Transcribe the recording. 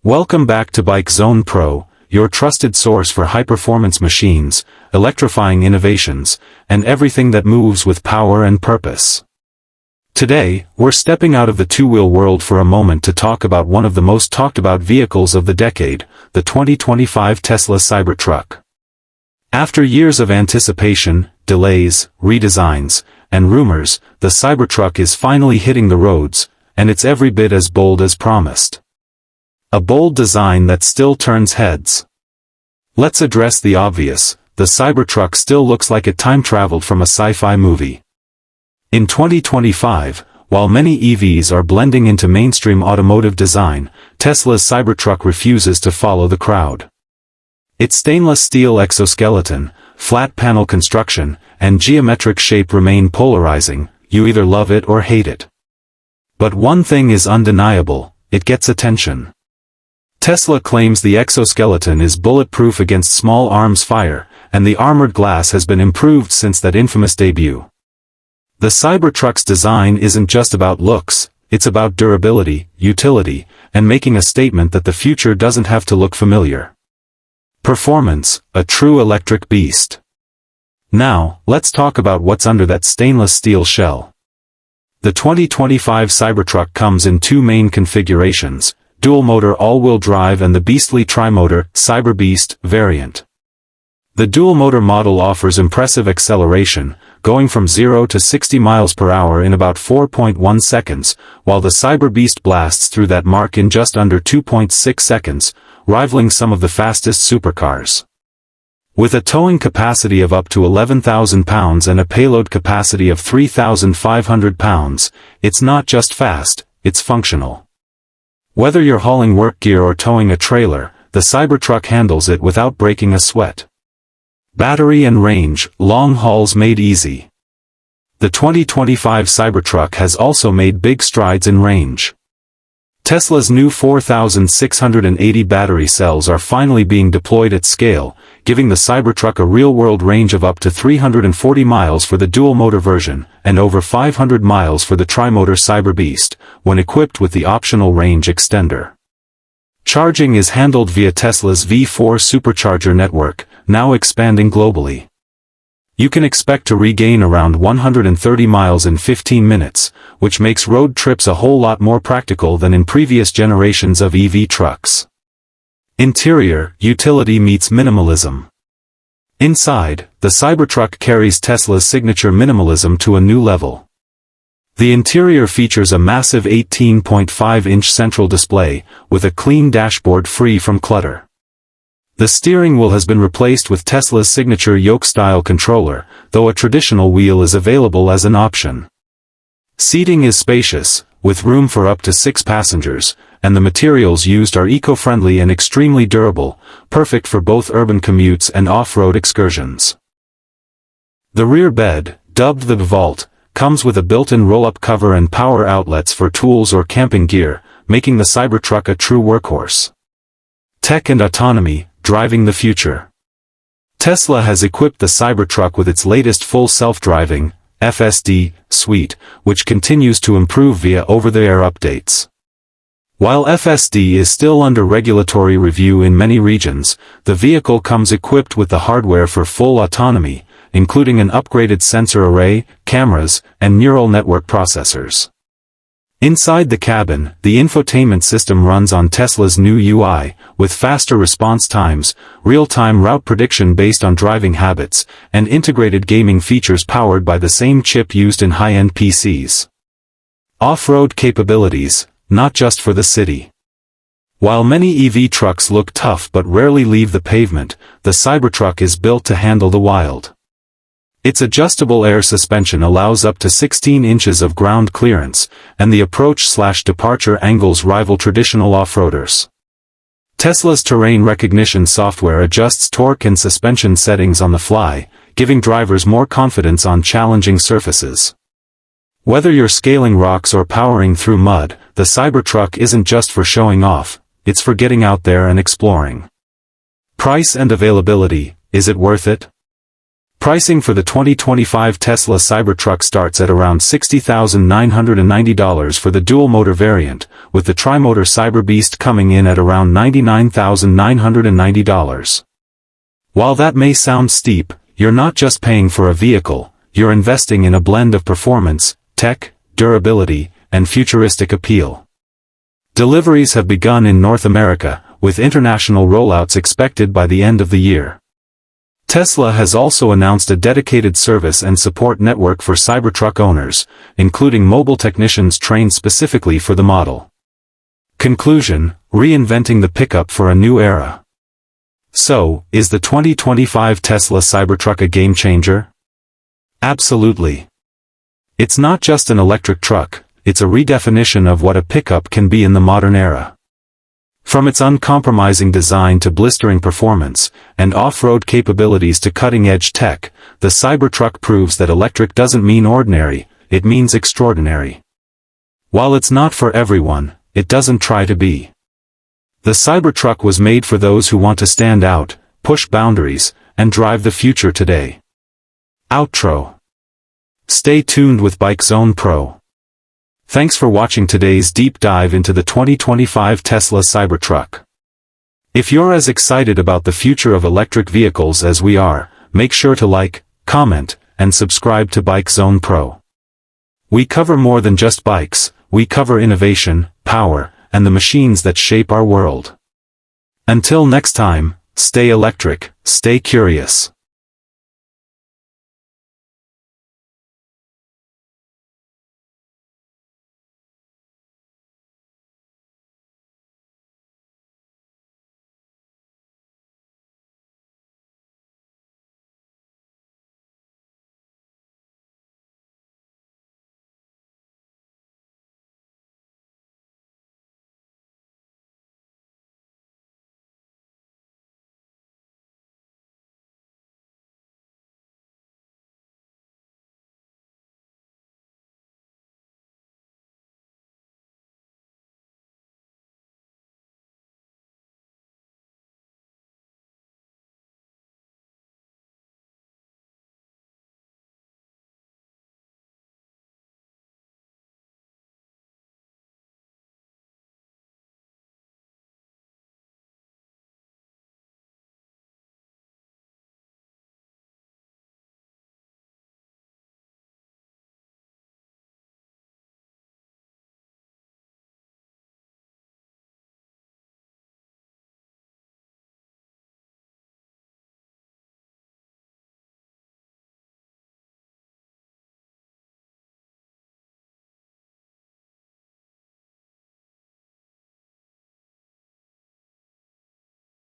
Welcome back to Bike Zone Pro, your trusted source for high-performance machines, electrifying innovations, and everything that moves with power and purpose. Today, we're stepping out of the two-wheel world for a moment to talk about one of the most talked-about vehicles of the decade, the 2025 Tesla Cybertruck. After years of anticipation, delays, redesigns, and rumors, the Cybertruck is finally hitting the roads, and it's every bit as bold as promised. A bold design that still turns heads. Let's address the obvious: the Cybertruck still looks like it time-traveled from a sci-fi movie. In 2025, while many EVs are blending into mainstream automotive design, Tesla's Cybertruck refuses to follow the crowd. Its stainless steel exoskeleton, flat panel construction, and geometric shape remain polarizing. You either love it or hate it. But one thing is undeniable: it gets attention. Tesla claims the exoskeleton is bulletproof against small arms fire, and the armored glass has been improved since that infamous debut. The Cybertruck's design isn't just about looks, it's about durability, utility, and making a statement that the future doesn't have to look familiar. Performance, a true electric beast. Now, let's talk about what's under that stainless steel shell. The 2025 Cybertruck comes in two main configurations: dual-motor all-wheel drive and the beastly tri-motor, Cyberbeast, variant. The dual-motor model offers impressive acceleration, going from 0 to 60 miles per hour in about 4.1 seconds, while the Cyberbeast blasts through that mark in just under 2.6 seconds, rivaling some of the fastest supercars. With a towing capacity of up to 11,000 pounds and a payload capacity of 3,500 pounds, it's not just fast, it's functional. Whether you're hauling work gear or towing a trailer, the Cybertruck handles it without breaking a sweat. Battery and range, long hauls made easy. The 2025 Cybertruck has also made big strides in range. Tesla's new 4,680 battery cells are finally being deployed at scale, giving the Cybertruck a real-world range of up to 340 miles for the dual-motor version, and over 500 miles for the tri-motor Cyberbeast, when equipped with the optional range extender. Charging is handled via Tesla's V4 supercharger network, now expanding globally. You can expect to regain around 130 miles in 15 minutes, which makes road trips a whole lot more practical than in previous generations of EV trucks. Interior, utility meets minimalism. Inside, the Cybertruck carries Tesla's signature minimalism to a new level. The interior features a massive 18.5-inch central display, with a clean dashboard free from clutter. The steering wheel has been replaced with Tesla's signature yoke-style controller, though a traditional wheel is available as an option. Seating is spacious, with room for up to 6 passengers, and the materials used are eco-friendly and extremely durable, perfect for both urban commutes and off-road excursions. The rear bed, dubbed the Vault, comes with a built-in roll-up cover and power outlets for tools or camping gear, making the Cybertruck a true workhorse. Tech and autonomy, driving the future. Tesla has equipped the Cybertruck with its latest full self-driving, FSD, suite, which continues to improve via over-the-air updates. While FSD is still under regulatory review in many regions, the vehicle comes equipped with the hardware for full autonomy, including an upgraded sensor array, cameras, and neural network processors. Inside the cabin, the infotainment system runs on Tesla's new UI, with faster response times, real-time route prediction based on driving habits, and integrated gaming features powered by the same chip used in high-end PCs. Off-road capabilities, not just for the city. While many EV trucks look tough but rarely leave the pavement, the Cybertruck is built to handle the wild. Its adjustable air suspension allows up to 16 inches of ground clearance, and the approach/departure angles rival traditional off-roaders. Tesla's terrain recognition software adjusts torque and suspension settings on the fly, giving drivers more confidence on challenging surfaces. Whether you're scaling rocks or powering through mud, the Cybertruck isn't just for showing off, it's for getting out there and exploring. Price and availability, is it worth it? Pricing for the 2025 Tesla Cybertruck starts at around $60,990 for the dual-motor variant, with the tri-motor Cyberbeast coming in at around $99,990. While that may sound steep, you're not just paying for a vehicle, you're investing in a blend of performance, tech, durability, and futuristic appeal. Deliveries have begun in North America, with international rollouts expected by the end of the year. Tesla has also announced a dedicated service and support network for Cybertruck owners, including mobile technicians trained specifically for the model. Conclusion: reinventing the pickup for a new era. So, is the 2025 Tesla Cybertruck a game changer? Absolutely. It's not just an electric truck, it's a redefinition of what a pickup can be in the modern era. From its uncompromising design to blistering performance, and off-road capabilities to cutting-edge tech, the Cybertruck proves that electric doesn't mean ordinary, it means extraordinary. While it's not for everyone, it doesn't try to be. The Cybertruck was made for those who want to stand out, push boundaries, and drive the future today. Outro. Stay tuned with Bike Zone Pro. Thanks for watching today's deep dive into the 2025 Tesla Cybertruck. If you're as excited about the future of electric vehicles as we are, make sure to like, comment, and subscribe to Bike Zone Pro. We cover more than just bikes, we cover innovation, power, and the machines that shape our world. Until next time, stay electric, stay curious.